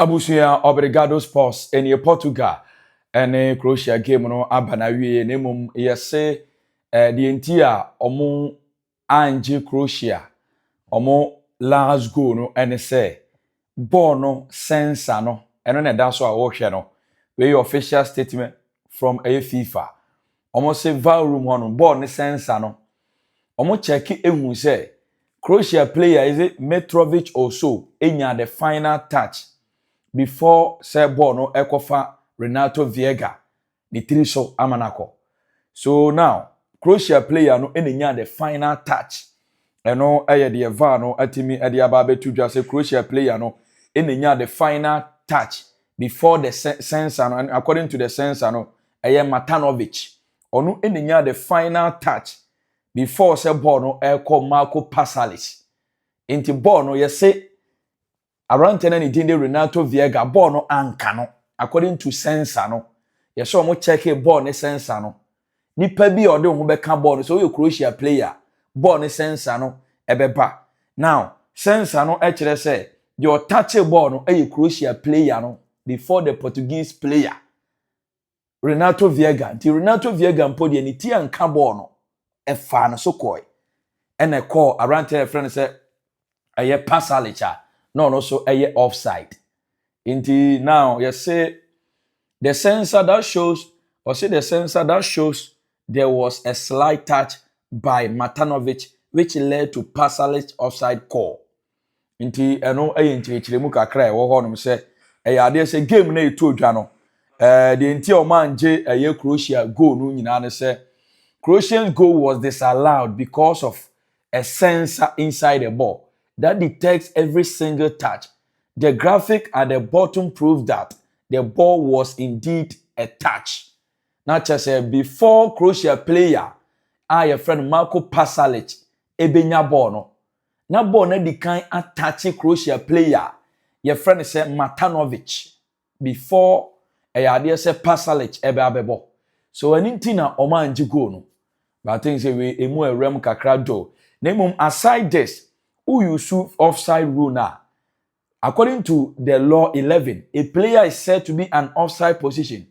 Abusuya obrigado sports eni Portugal ene Croatia game no abana wie na mum yese de enti a omo anje Croatia omo last goal no ene se ball no sensor no eno na da so a wo hwe no we official statement from FIFA omo se VAR room hono ball ne sensor no omo check ehun se Croatia player is it Mitrovic or so enya the final touch before say ball no ekofa Renato Viega the three so amanako. So now Croatia player no enenya the final touch. Eno eye the VAR no atimi e de aba betu dwa say Croatia player no enenya the final touch before the sensor no, and according to the sensor no eye Matanovic. Onu enenya the final touch before say ball no eko Marco Pasalic. Inti ball no say around 10 and the Renato Viega ball no anka no according to sensor no ye so mo check ball ne sensor no nipa bi o de ho be ka ball no so you Croatia player ball ne sensor no ebeba now sensor no e kire say your touch ball no e Croatia player no before the Portuguese player Renato Viega the Renato Viega mpodi ni ti anka ball no e fa no so koi and a call around 10 friend say aye Pasalic no so aye offside. Inti now you say the sensor that shows there was a slight touch by Matanovic which led to Pasalic offside call. Inti eno aye nchirechiremu kakra e wo ho no say aye ade say game na etu odwa no the inti o manje aye Croatia goal no nyina ne say Croatian goal was disallowed because of a sensor inside the ball that detects every single touch. The graphic at the bottom proves that the ball was indeed a touch. Now, just before Croatia player, your friend Marco Pasalic, ebenya ball no. Na ball na di kan attach Croatia player, your friend say Matanovic. Before idea say Pasalic ebe abebo. So anything na omanji go no. But I think say we emu erem kakra do. Nemum aside this, who use offside rule now? According to the law 11, a player is said to be an offside position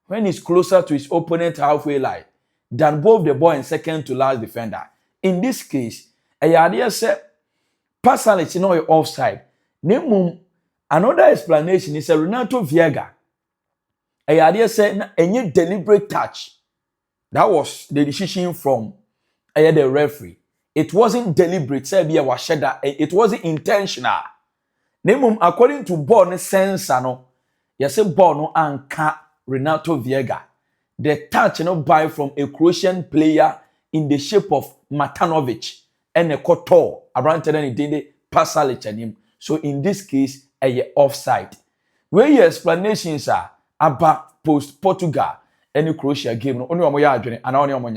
when he's closer to his opponent halfway line than both the ball and second to last defender. In this case, a idea said Pasalic no offside. Nemum another explanation is a Renato Viega. A idea said any deliberate touch. That was the decision from the referee. It wasn't deliberate. It wasn't intentional. Nemum according to ball ne sensor no, say ball no anka Renato Viega. The touch no by from a Croatian player in the shape of Matanovic and a koto around the Pasalic and him. So in this case, a offside. Where your explanations are about post Portugal and Croatia game no only omo ya adwene ana only omo